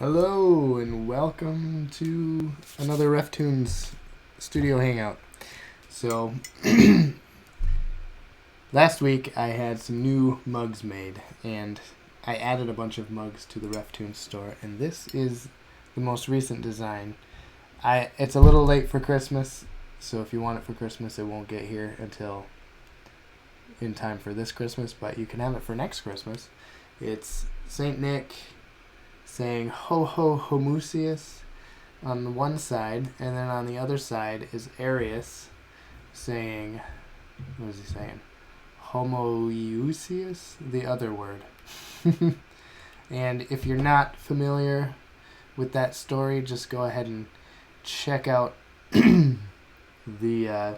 Hello and welcome to another RefToons studio hangout. So last week I had some new mugs made and I added a bunch of mugs to the RefToons store, and this is the most recent design. It's a little late for Christmas, so if you want it for Christmas it won't get here until in time for this Christmas, but you can have it for next Christmas. It's Saint Nick saying ho ho homusius on the one side, and then on the other side is Arius saying, what is he saying? Homoiousius, the other word. And if you're not familiar with that story, just go ahead and check out the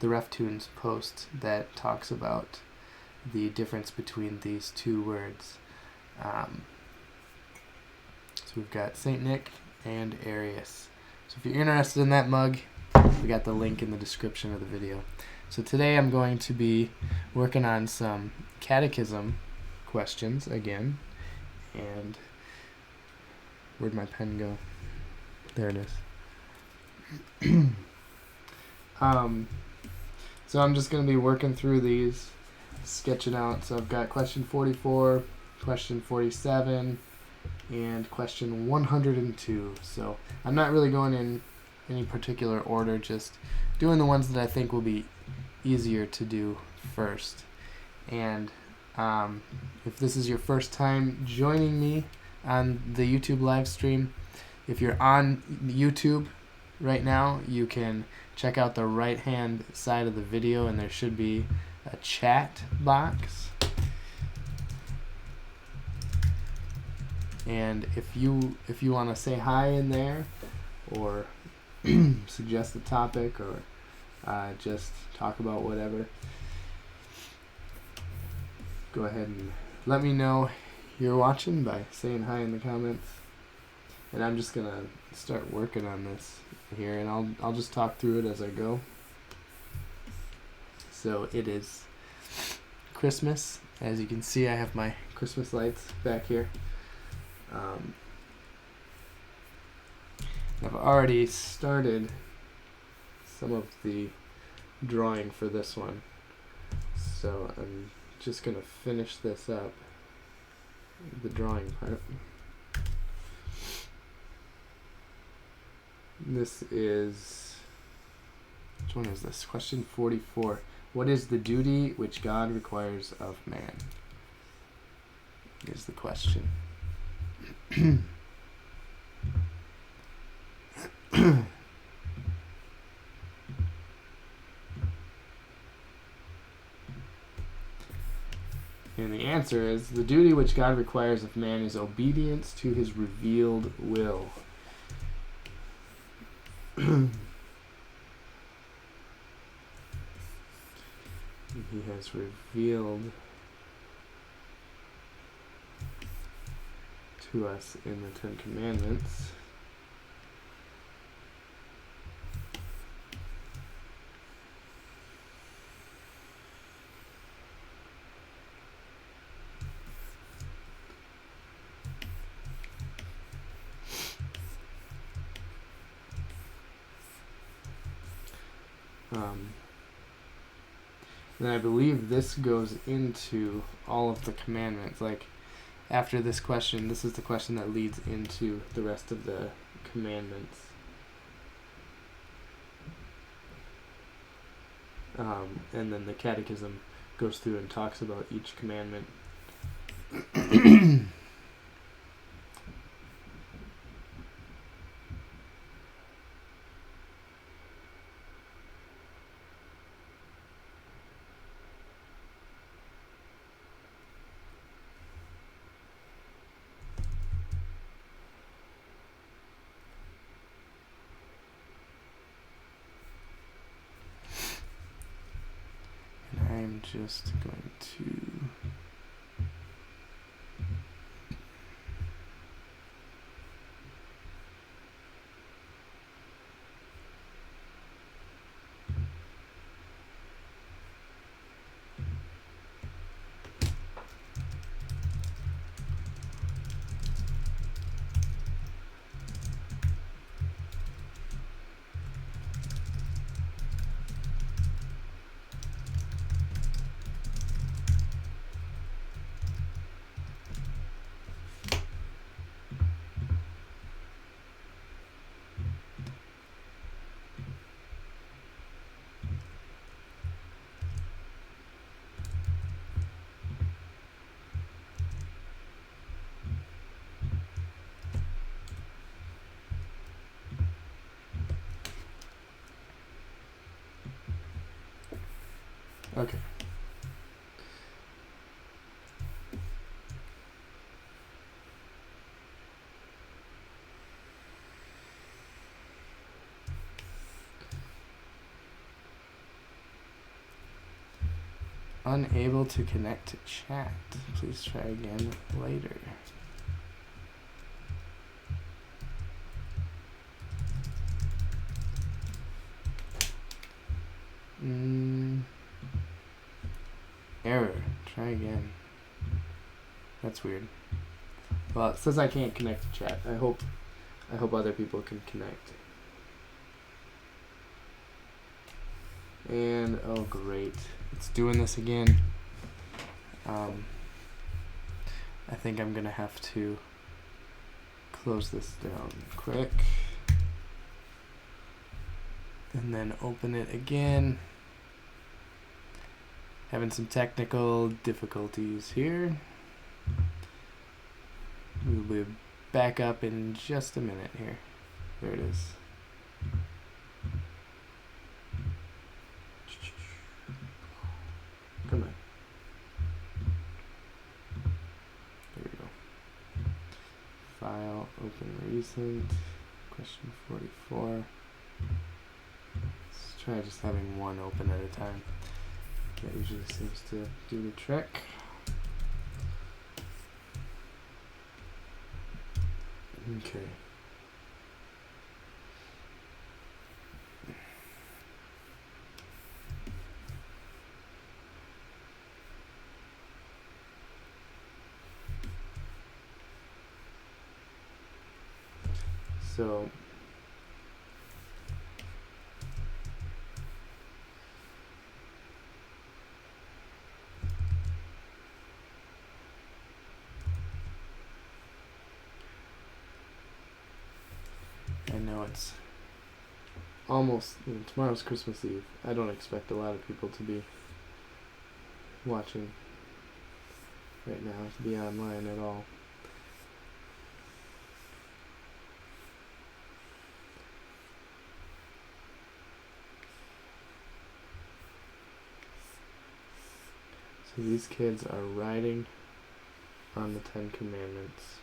RefToons post that talks about the difference between these two words. So we've got Saint Nick and Arius. So if you're interested in that mug, we got the link in the description of the video. So today I'm going to be working on some Catechism questions again. And where'd my pen go? There it is. So I'm just going to be working through these, sketching out. So I've got question 44, question 47, and question 102. So I'm not really going in any particular order, just doing the ones that I think will be easier to do first. And if this is your first time joining me on the YouTube live stream, if you're on YouTube right now, you can check out the right hand side of the video and there should be a chat box. And if you want to say hi in there, or suggest a topic, or just talk about whatever, go ahead and let me know you're watching by saying hi in the comments. And I'm just gonna start working on this here, and I'll just talk through it as I go. So it is Christmas. As you can see, I have my Christmas lights back here. I've already started some of the drawing for this one, so I'm just going to finish this up, the drawing part. This is, which one is this? Question 44. What is the duty which God requires of man? Is the question. And the answer is, the duty which God requires of man is obedience to his revealed will. He has revealed to us in the Ten Commandments and I believe this goes into all of the commandments. Like, after this question, this is the question that leads into the rest of the commandments. And then the Catechism goes through and talks about each commandment. I'm just going to Okay. Unable to connect to chat. Please try again later. Error. Try again. That's weird. Well, it says I can't connect to chat. I hope other people can connect. And oh great, it's doing this again. I think I'm gonna have to close this down quick and then open it again. Having some technical difficulties here. We'll be back up in just a minute here. There it is. Come on. There we go. File, open recent, question 44. Let's try just having one open at a time. That usually seems to do the trick. Okay. So I know it's almost, tomorrow's Christmas Eve. I don't expect a lot of people to be watching right now, to be online at all. So these kids are riding on the 10 Commandments.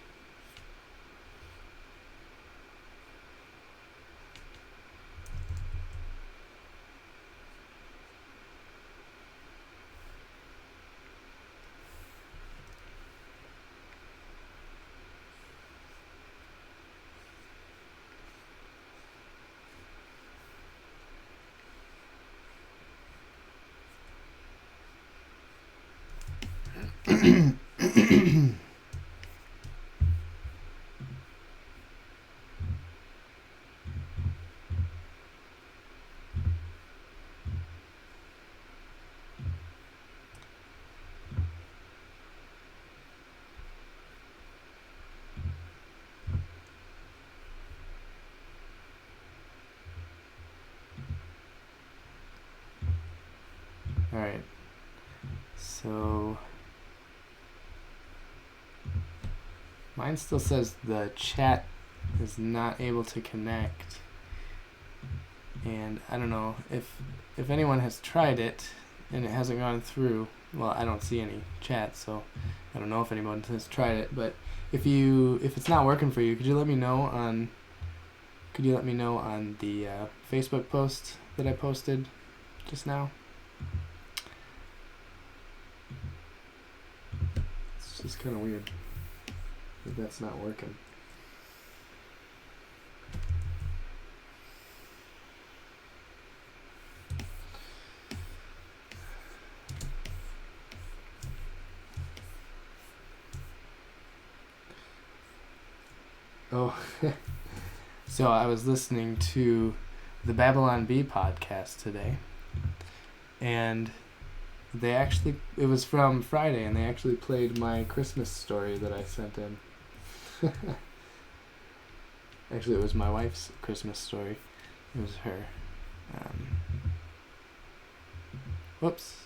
Alright, so mine still says the chat is not able to connect, and I don't know if anyone has tried it and it hasn't gone through. Well, I don't see any chat, so I don't know if anyone has tried it, but if it's not working for you, could you let me know on the Facebook post that I posted just now? It's just kind of weird that that's not working. Oh, so I was listening to the Babylon Bee podcast today, and it was from Friday, and they actually played my Christmas story that I sent in. Actually, it was my wife's Christmas story. It was her. Whoops.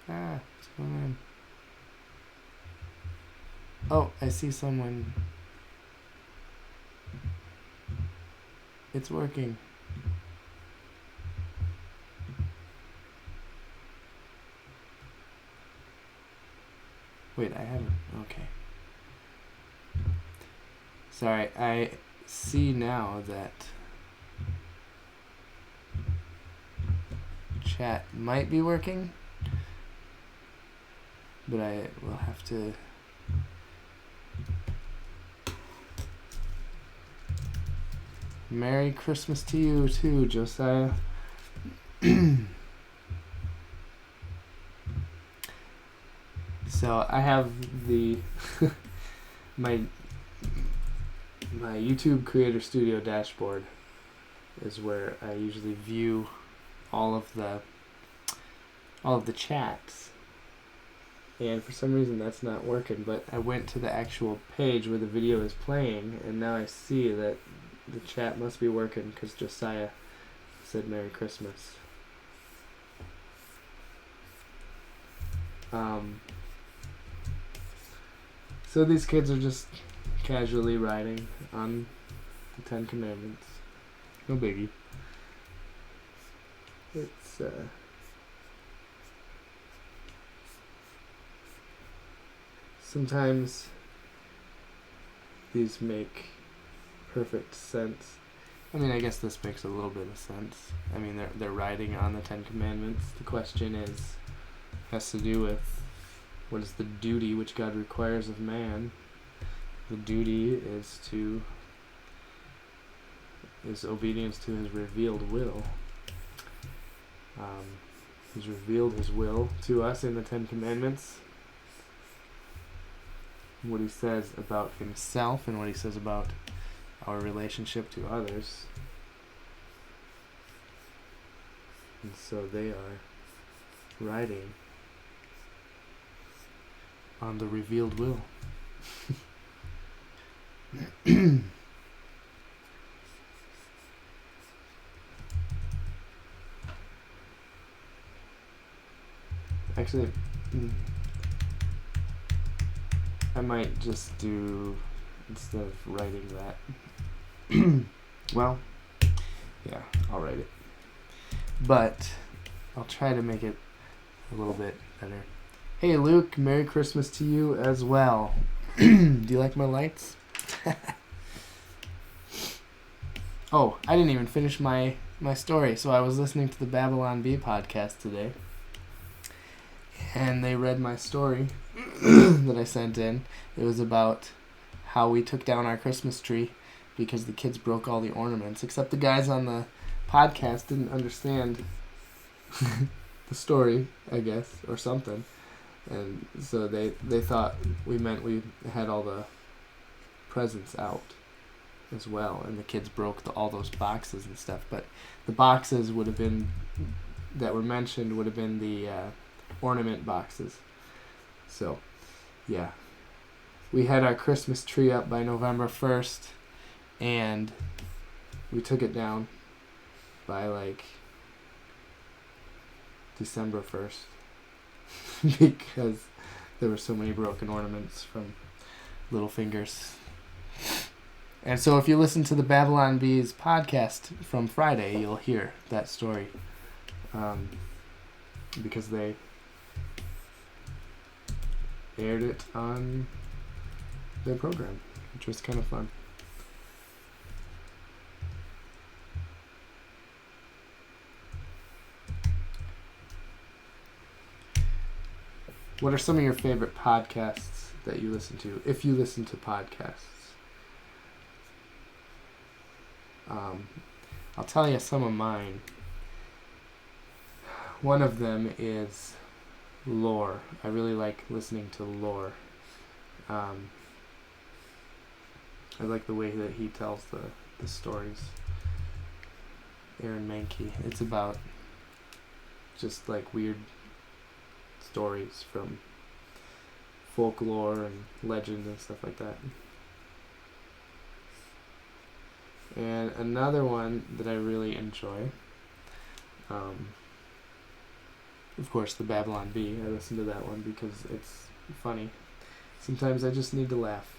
What's going on? Oh, I see someone. It's working. Wait, I haven't. Okay. Sorry, I see now that chat might be working, but I will have to... Merry Christmas to you too, Josiah. So I have the my YouTube Creator Studio dashboard is where I usually view all of the chats, and for some reason that's not working. But I went to the actual page where the video is playing, and now I see that the chat must be working because Josiah said Merry Christmas. So these kids are just casually writing on the Ten Commandments. No biggie. It's sometimes these make perfect sense. I mean, I guess this makes a little bit of sense. I mean, they're writing on the Ten Commandments. The question has to do with what is the duty which God requires of man. The duty is obedience to His revealed will. He's revealed His will to us in the Ten Commandments. What He says about Himself and what He says about our relationship to others. And so they are writing on the revealed will. Actually, I might just do, instead of writing that, well, yeah, I'll write it. But I'll try to make it a little bit better. Hey Luke, Merry Christmas to you as well. Do you like my lights? Oh, I didn't even finish my story. So I was listening to the Babylon Bee podcast today, and they read my story that I sent in. It was about how we took down our Christmas tree because the kids broke all the ornaments, except the guys on the podcast didn't understand the story, I guess, or something. And so they thought we meant we had all the presents out as well, and the kids broke all those boxes and stuff. But the boxes would have been, that were mentioned, would have been the ornament boxes. So, yeah. We had our Christmas tree up by November 1st, and we took it down by like December 1st. Because there were so many broken ornaments from little fingers. And so if you listen to the Babylon Bees podcast from Friday, you'll hear that story. Because they aired it on their program, which was kind of fun. What are some of your favorite podcasts that you listen to, if you listen to podcasts? I'll tell you some of mine. One of them is lore. I really like listening to lore. I like the way that he tells the stories. Aaron Mankey. It's about just like weird stories from folklore and legend and stuff like that. And another one that I really enjoy, of course, the Babylon Bee. I listen to that one because it's funny. Sometimes I just need to laugh.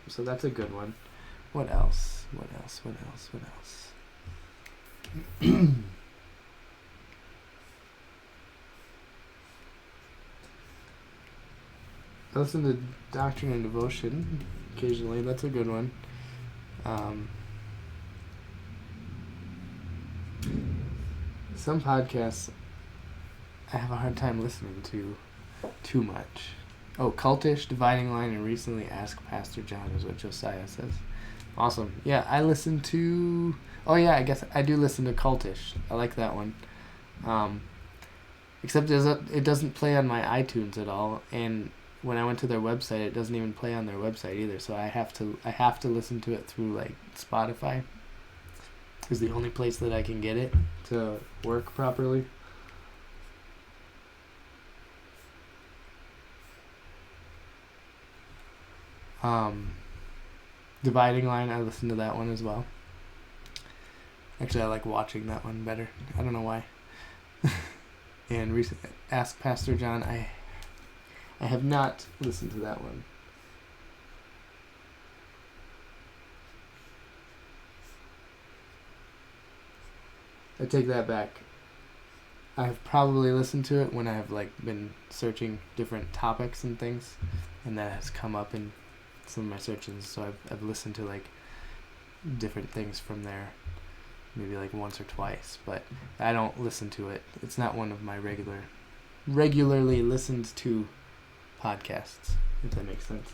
So that's a good one. What else? I listen to Doctrine and Devotion occasionally. That's a good one. Some podcasts I have a hard time listening to too much. Oh, Cultish, Dividing Line, and recently Ask Pastor John is what Josiah says. Awesome. Yeah, I listen to... Oh, yeah, I guess I do listen to Cultish. I like that one. Except it doesn't play on my iTunes at all, and when I went to their website, it doesn't even play on their website either, so I have to listen to it through, like, Spotify. Is the only place that I can get it to work properly. Dividing Line, I listen to that one as well. Actually, I like watching that one better. I don't know why. And Ask Pastor John, I have not listened to that one. I take that back. I have probably listened to it when I have like been searching different topics and things, and that has come up in some of my searches. So I've listened to like different things from there, maybe like once or twice, but I don't listen to it. It's not one of my regularly listened to podcasts, if that makes sense.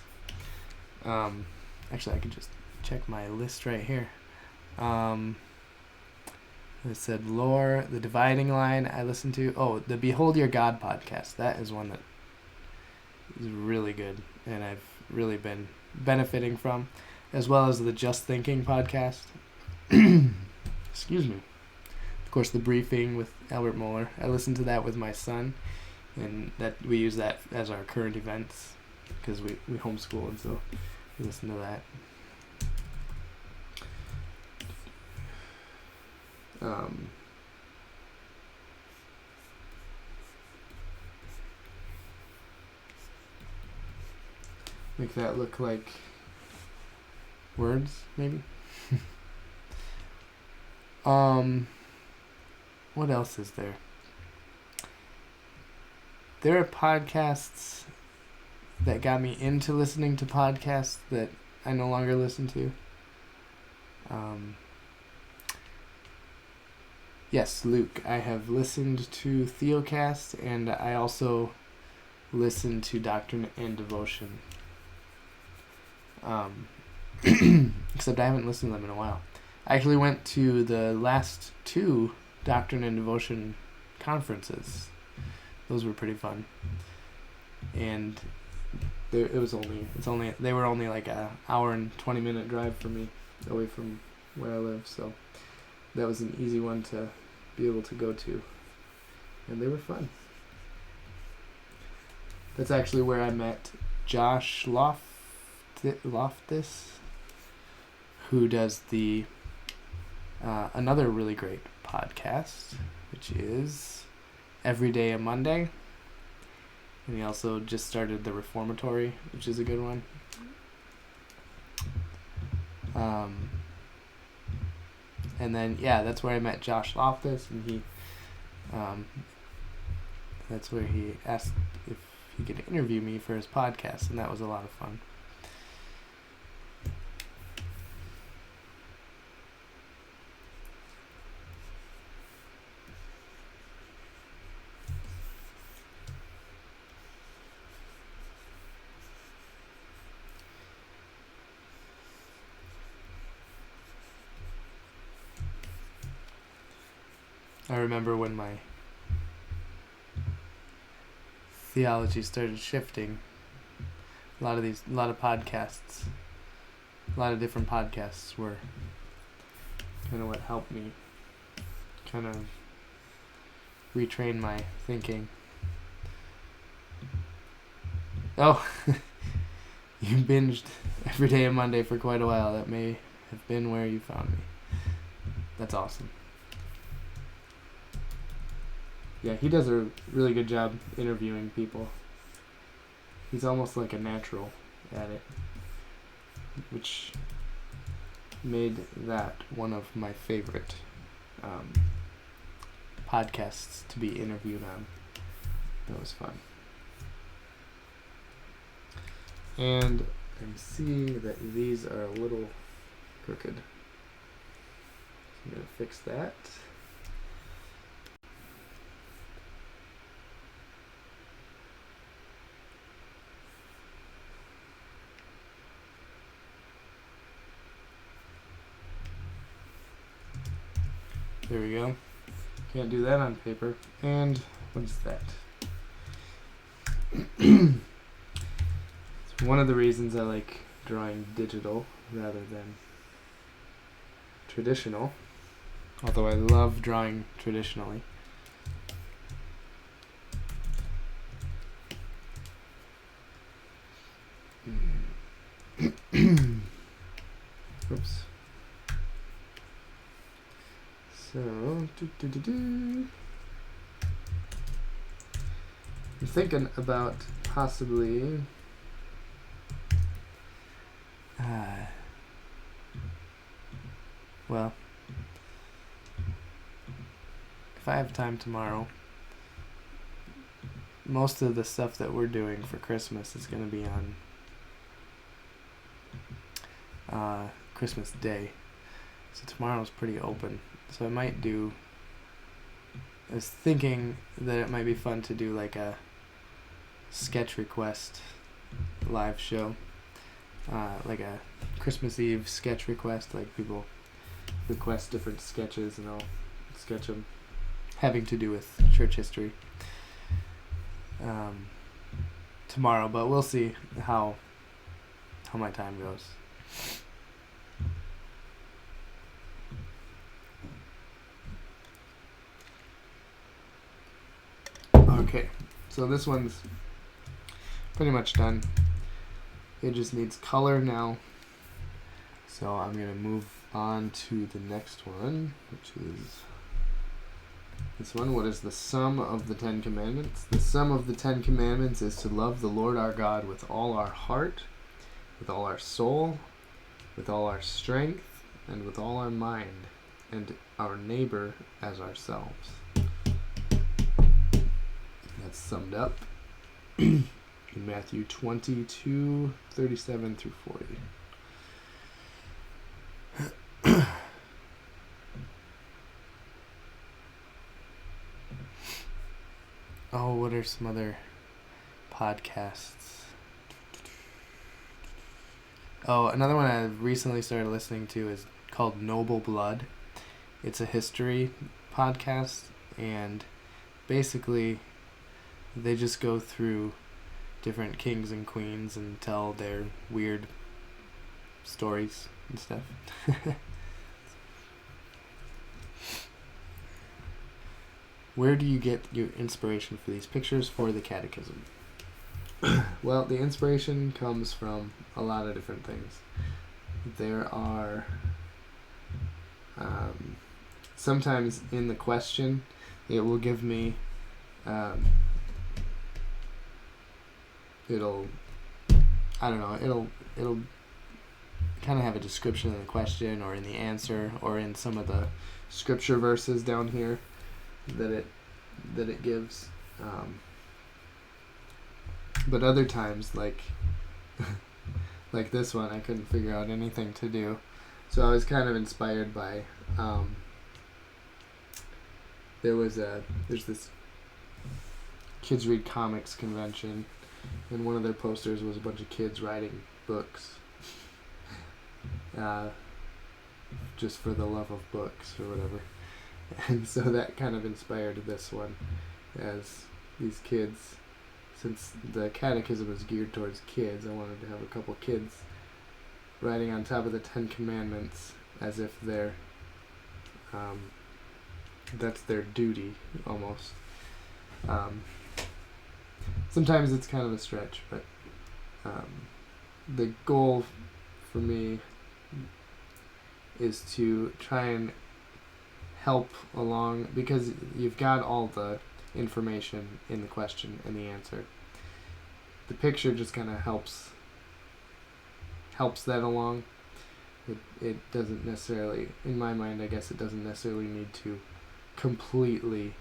Actually, I could just check my list right here. It said Lore, The Dividing Line I listened to. Oh, the Behold Your God podcast. That is one that is really good and I've really been benefiting from, as well as the Just Thinking podcast. Excuse me. Of course, The Briefing with Albert Mohler. I listened to that with my son, and that we use that as our current events because we homeschool, and so we listen to that. Make that look like words, maybe. What else is there? There are podcasts that got me into listening to podcasts that I no longer listen to. Yes, Luke. I have listened to Theocast, and I also listened to Doctrine and Devotion. Except I haven't listened to them in a while. I actually went to the last 2 Doctrine and Devotion conferences. Those were pretty fun. And they were only like an hour and 20-minute drive for me away from where I live, so that was an easy one to be able to go to. And they were fun. That's actually where I met Josh Loftus, who does the another really great podcast, which is Every Day a Monday. And he also just started the Reformatory, which is a good one. And then, that's where I met Josh Loftus, and he, that's where he asked if he could interview me for his podcast, and that was a lot of fun. I remember when my theology started shifting. A lot of podcasts, a lot of different podcasts were kind of what helped me kind of retrain my thinking. Oh, you binged Every Day of Monday for quite a while. That may have been where you found me. That's awesome. Yeah, he does a really good job interviewing people. He's almost like a natural at it, which made that one of my favorite podcasts to be interviewed on. That was fun. And I'm seeing that these are a little crooked. I'm going to fix that. There we go. Can't do that on paper. And what is that? It's one of the reasons I like drawing digital rather than traditional. Although I love drawing traditionally. Oops. So, I'm thinking about possibly well, if I have time tomorrow, most of the stuff that we're doing for Christmas is going to be on Christmas Day. So tomorrow's pretty open. So I might do, I was thinking that it might be fun to do like a sketch request live show. Like a Christmas Eve sketch request, like people request different sketches and I'll sketch them having to do with church history tomorrow, but we'll see how my time goes. Okay, so this one's pretty much done. It just needs color now. So I'm going to move on to the next one, which is this one. What is the sum of the 10 Commandments? The sum of the 10 Commandments is to love the Lord our God with all our heart, with all our soul, with all our strength, and with all our mind, and our neighbor as ourselves. That's summed up in Matthew 22:37 through 40. Oh, what are some other podcasts? Oh, another one I recently started listening to is called Noble Blood. It's a history podcast, and basically they just go through different kings and queens and tell their weird stories and stuff. Where do you get your inspiration for these pictures for the Catechism? Well, the inspiration comes from a lot of different things. There are sometimes in the question it will give me it'll kind of have a description in the question or in the answer or in some of the scripture verses down here that it gives, but other times like like this one I couldn't figure out anything to do, so I was kind of inspired by there's this Kids Read Comics convention, and one of their posters was a bunch of kids writing books just for the love of books or whatever. And so that kind of inspired this one, as these kids, since the Catechism is geared towards kids, I wanted to have a couple kids writing on top of the 10 Commandments as if they're that's their duty almost. Sometimes it's kind of a stretch, but the goal for me is to try and help along, because you've got all the information in the question and the answer. The picture just kind of helps that along. It doesn't necessarily, in my mind, I guess it doesn't necessarily need to completely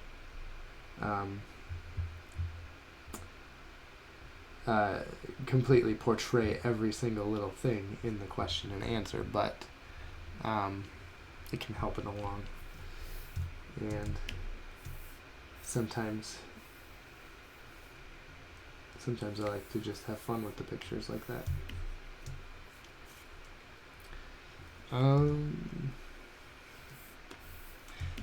completely portray every single little thing in the question and answer, but it can help it along. And sometimes I like to just have fun with the pictures like that.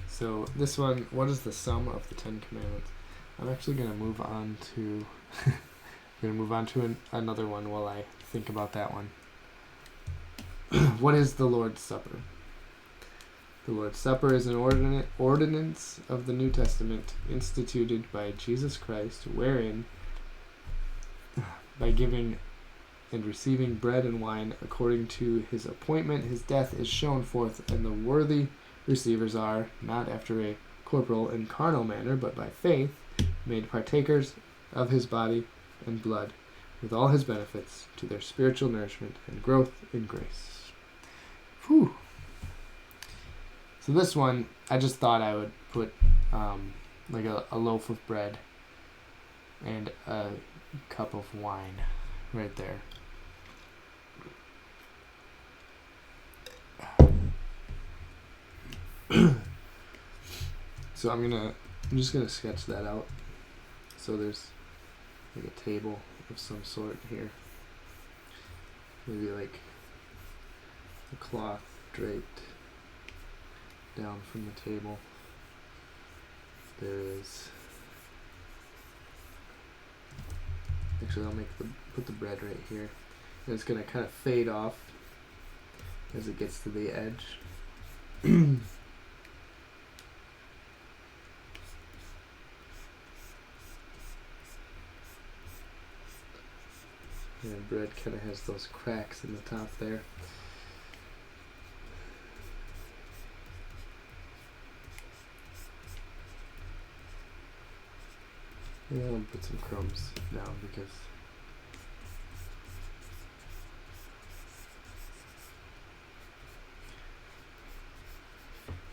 So this one, what is the sum of the 10 Commandments? I'm actually going to move on to another one while I think about that one. What is the Lord's Supper? The Lord's Supper is an ordinance of the New Testament instituted by Jesus Christ, wherein, by giving and receiving bread and wine according to his appointment, his death is shown forth, and the worthy receivers are, not after a corporal and carnal manner, but by faith, made partakers of his body and blood, with all his benefits, to their spiritual nourishment and growth in grace. Whew. So this one, I just thought I would put like a loaf of bread and a cup of wine right there. So I'm just gonna sketch that out. So there's like a table of some sort here. Maybe like a cloth draped down from the table. There is. Actually, I'll put the bread right here. And it's gonna kind of fade off as it gets to the edge. And bread kind of has those cracks in the top there. Yeah, I'll put some crumbs down because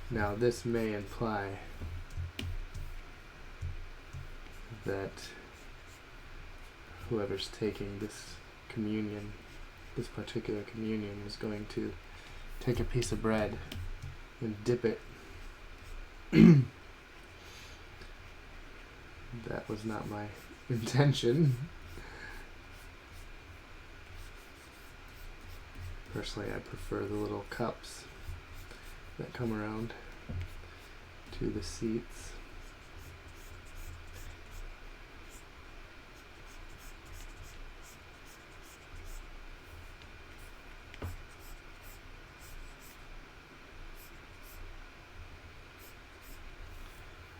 now this may imply that whoever's taking this communion, this particular communion, is going to take a piece of bread and dip it. That was not my intention. Personally, I prefer the little cups that come around to the seats.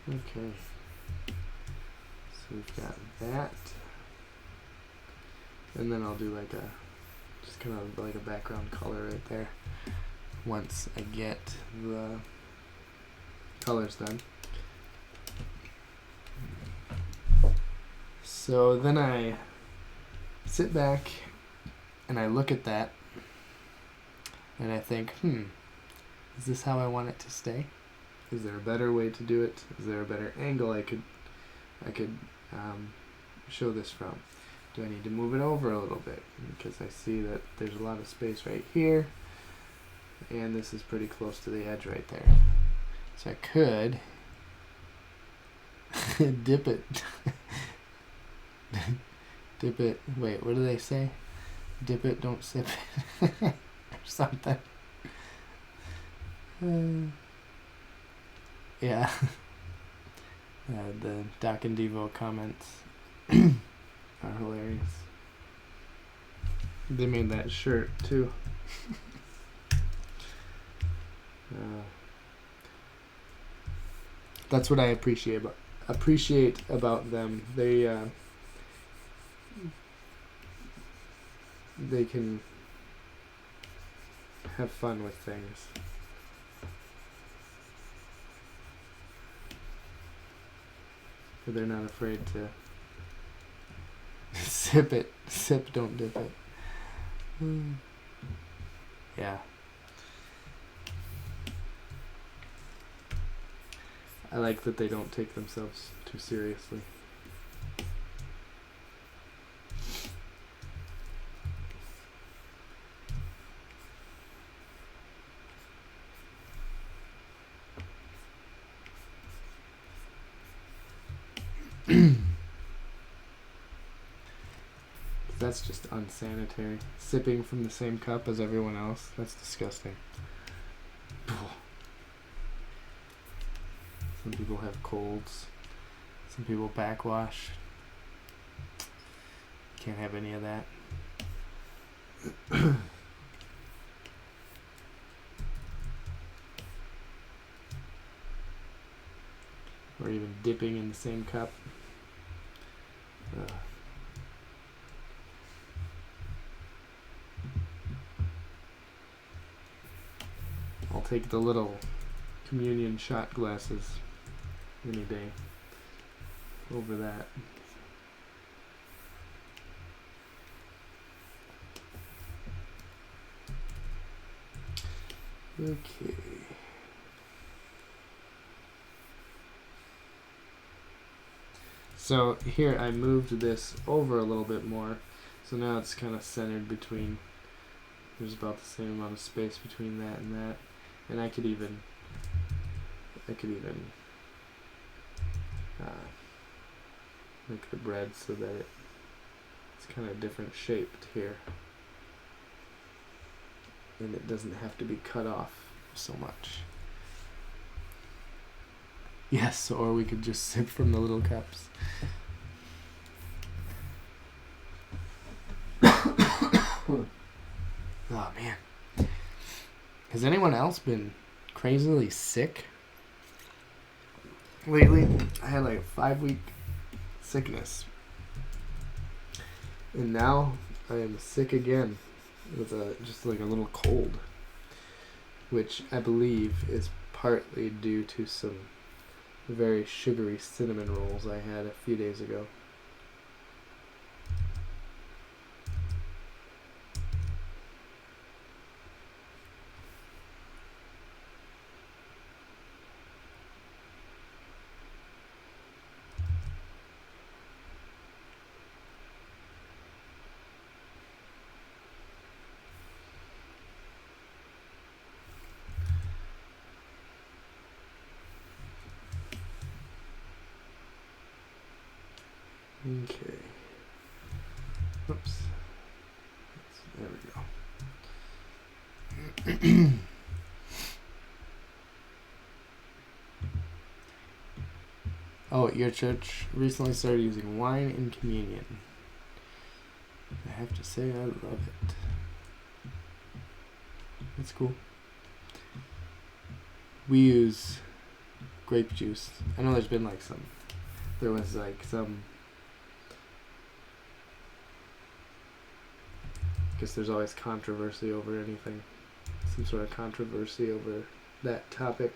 Okay, so we've got that, and then I'll do like just kind of like a background color right there once I get the colors done. So then I sit back and I look at that and I think, is this how I want it to stay? Is there a better way to do it? Is there a better angle I could show this from? Do I need to move it over a little bit? Because I see that there's a lot of space right here, and this is pretty close to the edge right there. So I could dip it. Dip it. Wait, what do they say? Dip it, don't sip it. Or something. Yeah. The Doc and Devo comments are hilarious. They made that shirt too. That's what I appreciate about them. They can have fun with things. But they're not afraid to sip it. Sip, don't dip it. Yeah. I like that they don't take themselves too seriously. That's just unsanitary. Sipping from the same cup as everyone else. That's disgusting. Some people have colds. Some people backwash. Can't have any of that. Or even dipping in the same cup. I'll take the little communion shot glasses any day over that. Okay. So here I moved this over a little bit more, so now it's kind of centered between, there's about the same amount of space between that and that, and I could even make the bread so that it's kind of different shaped here, and it doesn't have to be cut off so much. Yes, or we could just sip from the little cups. Oh man. Has anyone else been crazily sick lately? I had like a 5-week sickness. And now I am sick again with just like a little cold, which I believe is partly due to some very sugary cinnamon rolls I had a few days ago. Okay. Oops. There we go. Oh, your church recently started using wine in communion. I have to say I love it. That's cool. We use grape juice. I know there was like some, I guess there's always controversy over anything. Some sort of controversy over that topic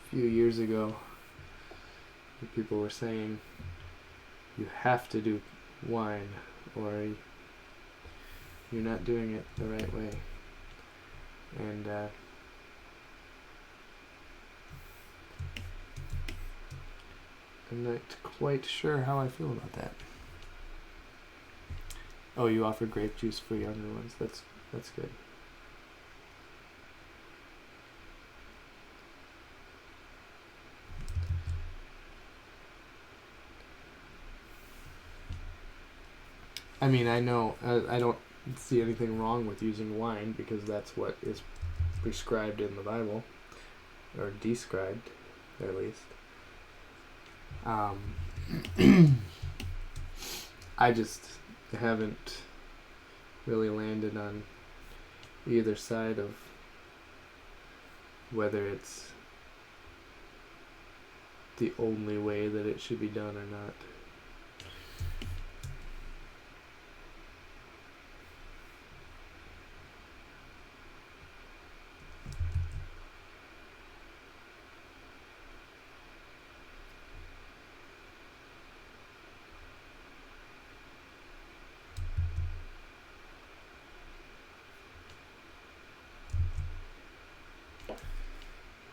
a few years ago. People were saying you have to do wine or you're not doing it the right way. And I'm not quite sure how I feel about that. Oh, you offer grape juice for younger ones. That's good. I mean, I know I don't see anything wrong with using wine because that's what is prescribed in the Bible, or described, at least. I just haven't really landed on either side of whether it's the only way that it should be done or not.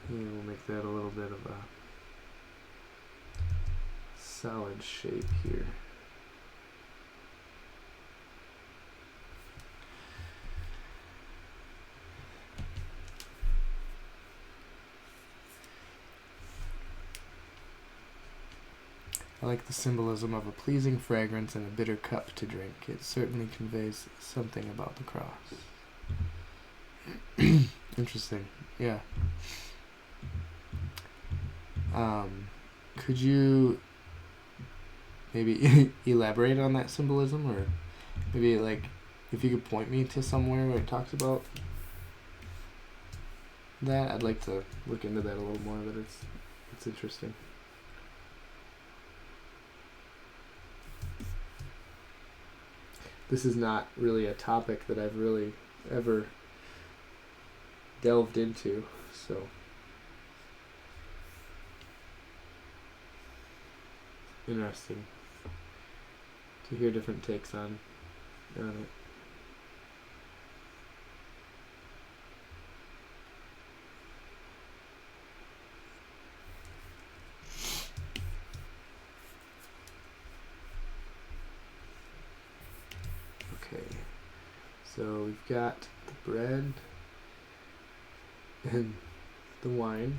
And we'll make that a little bit of a solid shape here. like the symbolism of a pleasing fragrance and a bitter cup to drink. It certainly conveys something about the cross. Interesting. Yeah. Could you maybe elaborate on that symbolism, or maybe like if you could point me to somewhere where it talks about that? I'd like to look into that a little more, but it's interesting. This is not really a topic that I've really ever delved into, so interesting to hear different takes on it. Okay, so we've got the bread and the wine.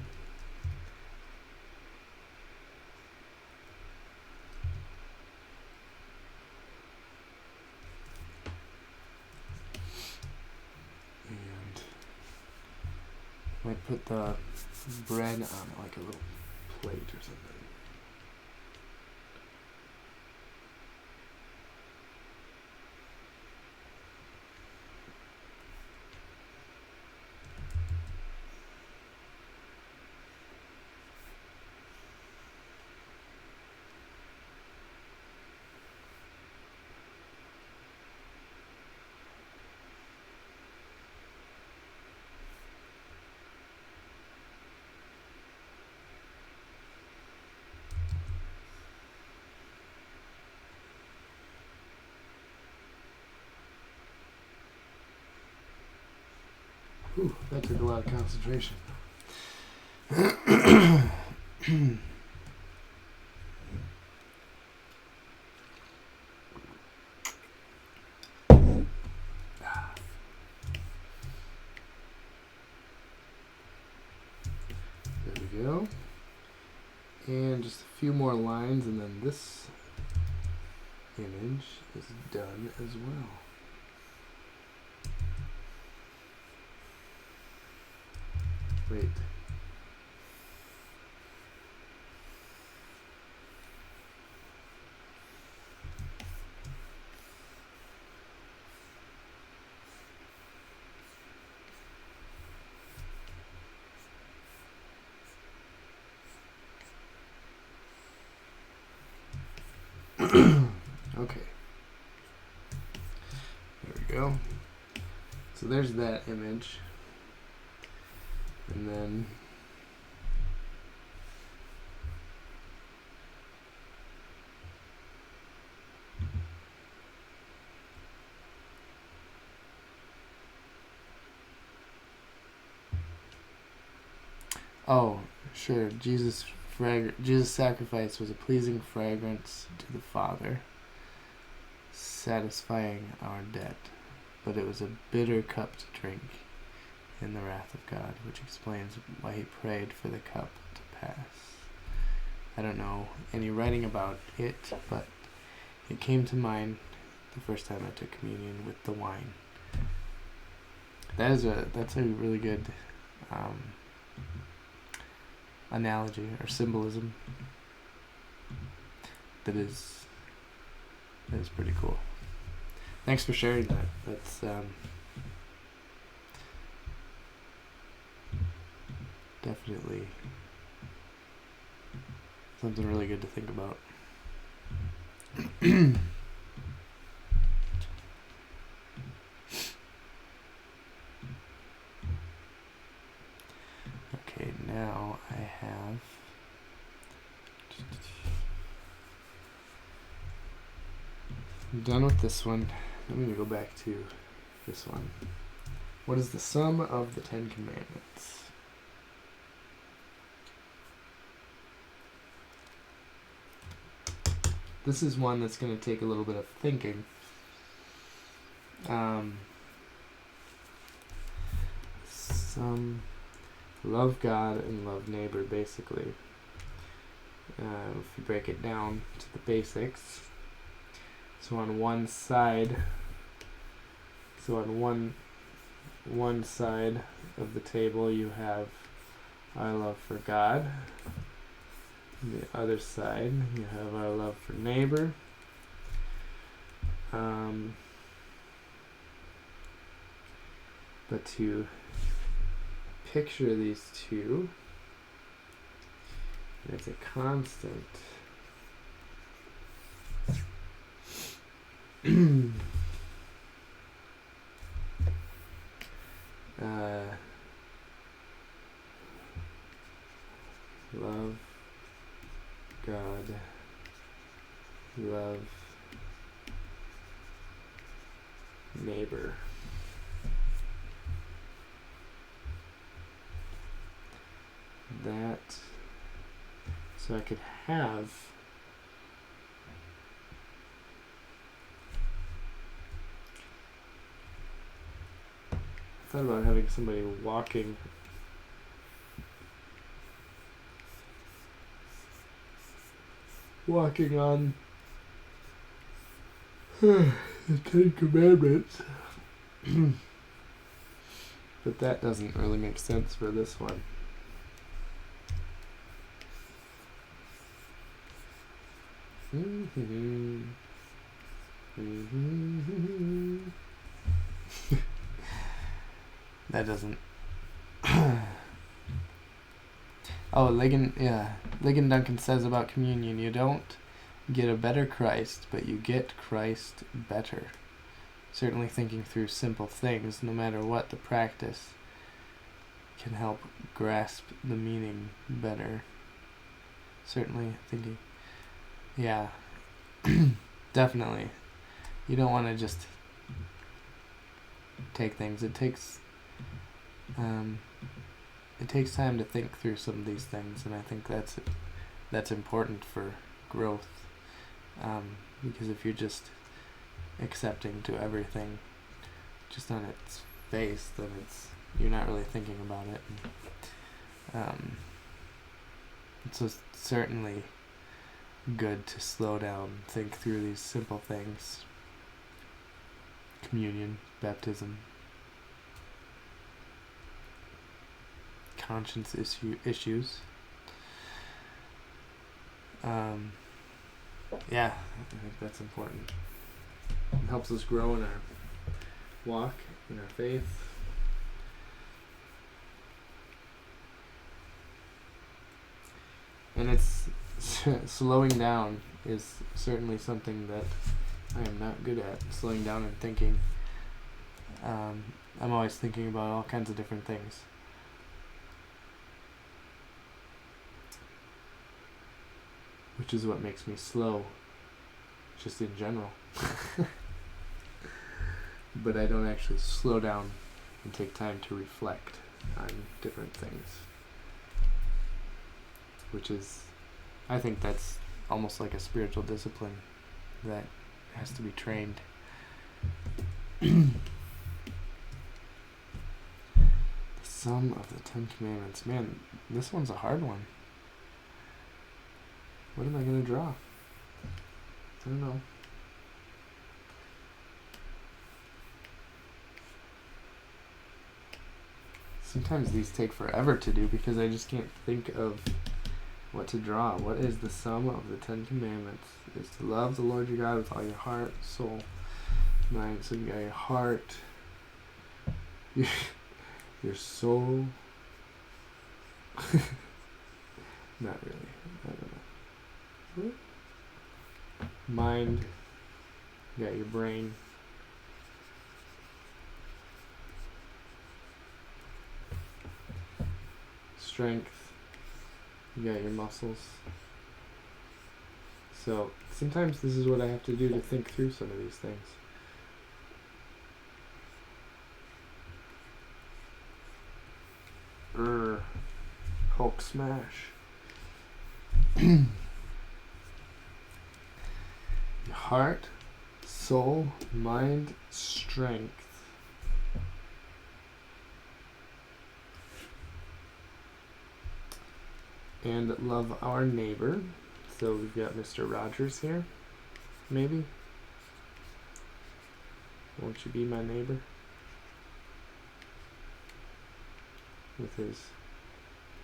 And might put the bread on like a little plate or something. Ooh, that took a lot of concentration. There we go. And just a few more lines, and then this image is done as well. Wait. Okay. There we go. So there's that image. And then oh, sure. Jesus' sacrifice was a pleasing fragrance to the Father, satisfying our debt, but it was a bitter cup to drink in the wrath of God, which explains why he prayed for the cup to pass. I don't know any writing about it, but it came to mind the first time I took communion with the wine. That's a really good analogy or symbolism. That is pretty cool. Thanks for sharing that. That's definitely something really good to think about. Okay, now I have I'm done with this one. I'm going to go back to this one. What is the sum of the 10 Commandments? This is one that's going to take a little bit of thinking. Love God and love neighbor, basically. if you break it down to the basics. So on one side, one side of the table you have our love for God. On the other side you have our love for neighbor. But to picture these two, it's a constant. Love God, love neighbor. That, so I could have I thought about having somebody walking on the Ten Commandments. But that doesn't really make sense for this one. That doesn't. Oh, Ligon Duncan says about communion, you don't get a better Christ, but you get Christ better. Certainly thinking through simple things, no matter what the practice, can help grasp the meaning better. Certainly thinking, yeah, definitely. You don't want to just take things. It takes time to think through some of these things, and I think that's important for growth. Because if you're just accepting to everything just on its face, then you're not really thinking about it. And, it's certainly good to slow down, think through these simple things. Communion, baptism, conscience issues. Yeah, I think that's important. It helps us grow in our walk, in our faith. And it's slowing down is certainly something that I am not good at, slowing down and thinking. I'm always thinking about all kinds of different things. Which is what makes me slow, just in general. But I don't actually slow down and take time to reflect on different things. Which is, I think that's almost like a spiritual discipline that has to be trained. The sum of the 10 Commandments. Man, this one's a hard one. What am I going to draw? I don't know. Sometimes these take forever to do because I just can't think of what to draw. What is the sum of the 10 Commandments? It's to love the Lord your God with all your heart, soul, mind. So you got your heart, your soul. Not really. I don't know. Mind, you got your brain. Strength, you got your muscles. So sometimes this is what I have to do to think through some of these things. Hulk smash. Your heart, soul, mind, strength. And love our neighbor. So we've got Mr. Rogers here, maybe. Won't you be my neighbor? With his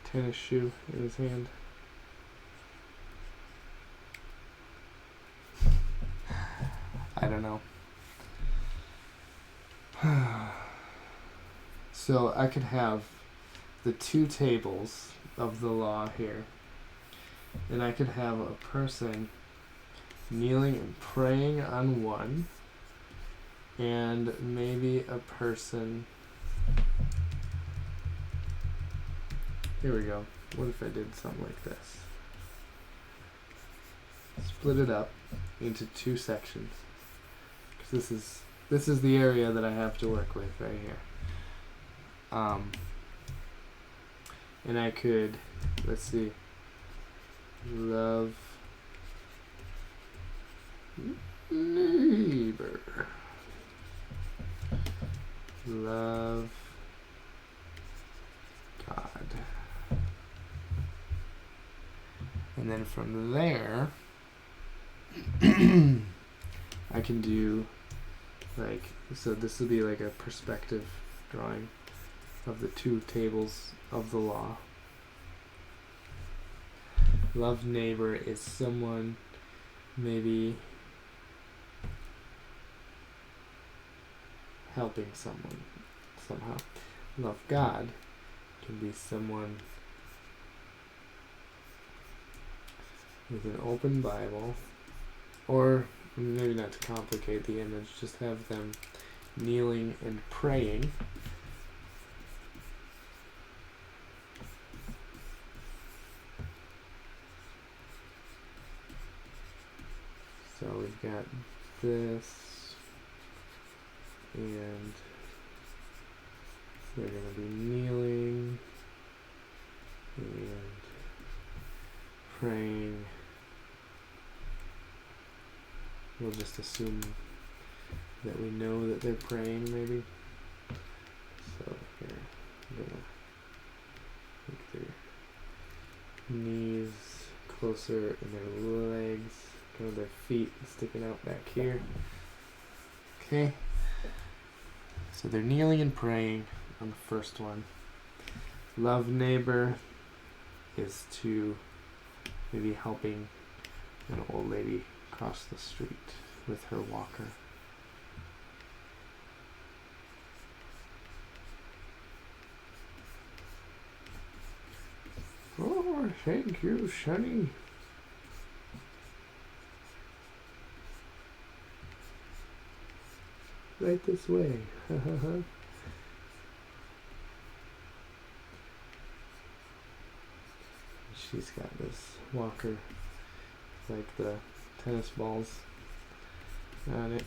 tennis shoe in his hand. I don't know. So I could have the two tables of the law here, and I could have a person kneeling and praying on one, and maybe a person. Here we go. What if I did something like this? Split it up into two sections, because this is the area that I have to work with right here. And I could, let's see, love neighbor, love God. And then from there, I can do like, so this would be like a perspective drawing of the two tables of the law. Love neighbor is someone maybe helping someone somehow. Love God can be someone with an open Bible, or maybe not to complicate the image, just have them kneeling and praying. So we've got this, and they're going to be kneeling and praying. We'll just assume that we know that they're praying, maybe. So here, I'm going to make their knees closer and their legs, kind of their feet sticking out back here. Okay. So they're kneeling and praying on the first one. Love neighbor is to maybe helping an old lady cross the street with her walker. Oh, thank you, Sonny. Right this way. She's got this walker, like the tennis balls on it.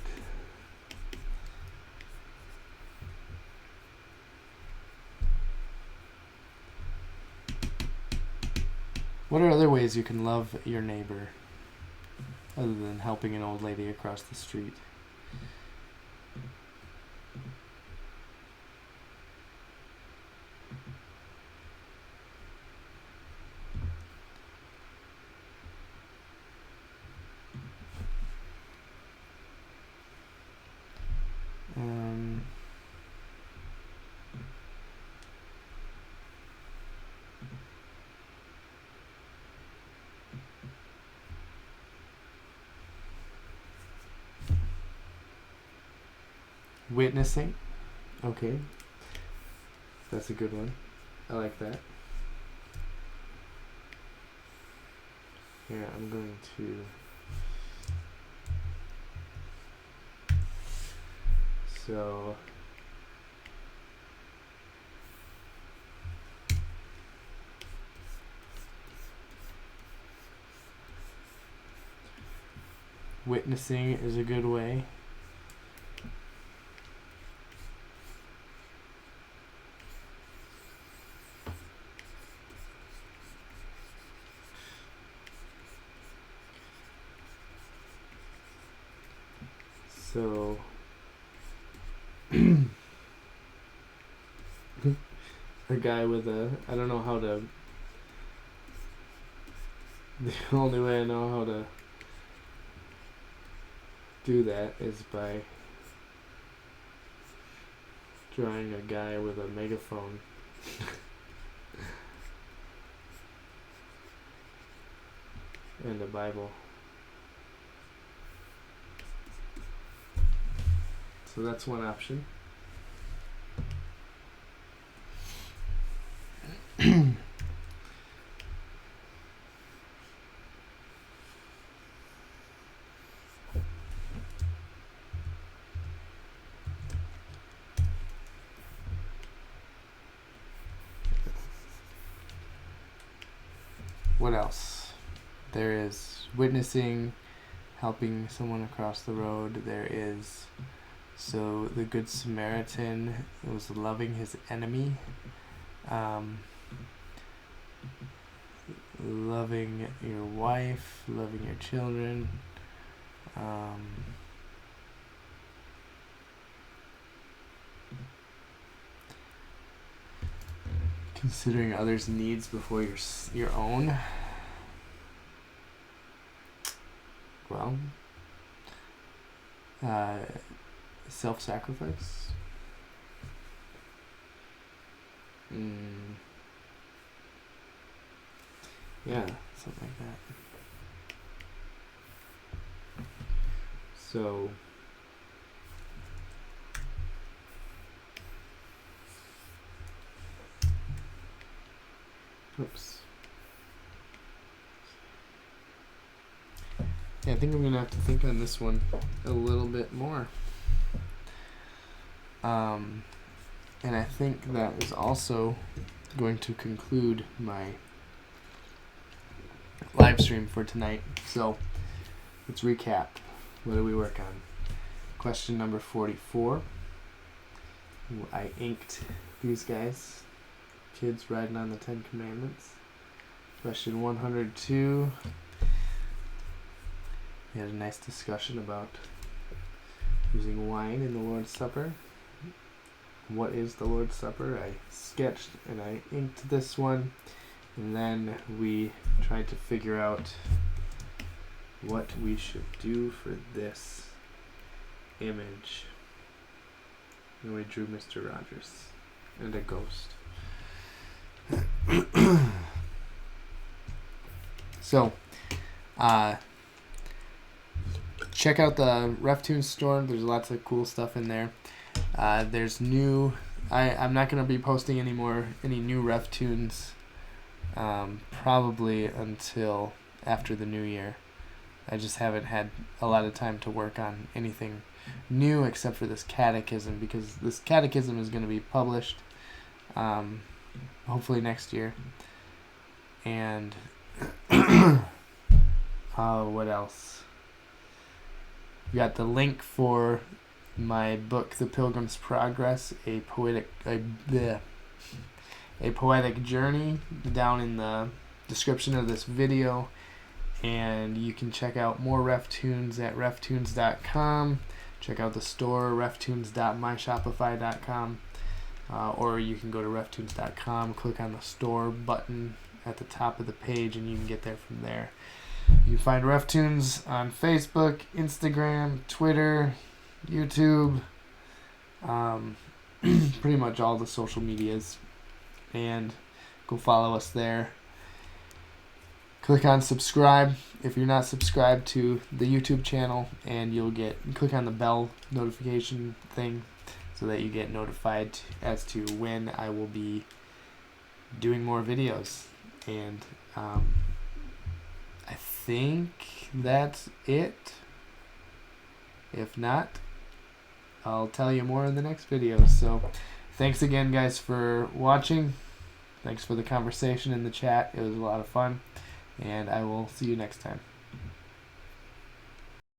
What are other ways you can love your neighbor other than helping an old lady across the street? Witnessing. Okay. That's a good one. I like that. Here, I'm going to... So... Witnessing is a good way. So a guy with a, I don't know how to The only way I know how to do that is by drawing a guy with a megaphone. And a Bible. So that's one option. What else? There is witnessing, helping someone across the road. There is, so the Good Samaritan was loving his enemy, loving your wife, loving your children, considering others' needs before your own. Well, self-sacrifice. Yeah, something like that. So, oops. Yeah, I think I'm gonna have to think on this one a little bit more. And I think that is also going to conclude my live stream for tonight. So let's recap. What did we work on? Question number 44. I inked these guys. Kids riding on the 10 Commandments. Question 102. We had a nice discussion about using wine in the Lord's Supper. What is the Lord's Supper? I sketched and I inked this one, and then we tried to figure out what we should do for this image. And we drew Mr. Rogers and a ghost. So, check out the RefToons store. There's lots of cool stuff in there. There's new. I'm not going to be posting any new RefToons probably until after the new year. I just haven't had a lot of time to work on anything new except for this catechism, because this catechism is going to be published hopefully next year. And what else? We got the link for my book, The Pilgrim's Progress, a poetic journey, down in the description of this video. And you can check out more RefToons at reftoons.com. Check out the store, reftoons.myshopify.com. Or you can go to reftoons.com, click on the store button at the top of the page, and you can get there from there. You can find RefToons on Facebook, Instagram, Twitter, YouTube, pretty much all the social medias, and go follow us there. Click on subscribe if you're not subscribed to the YouTube channel, and click on the bell notification thing so that you get notified as to when I will be doing more videos. And I think that's it. If not, I'll tell you more in the next video. So thanks again, guys, for watching. Thanks for the conversation in the chat. It was a lot of fun. And I will see you next time.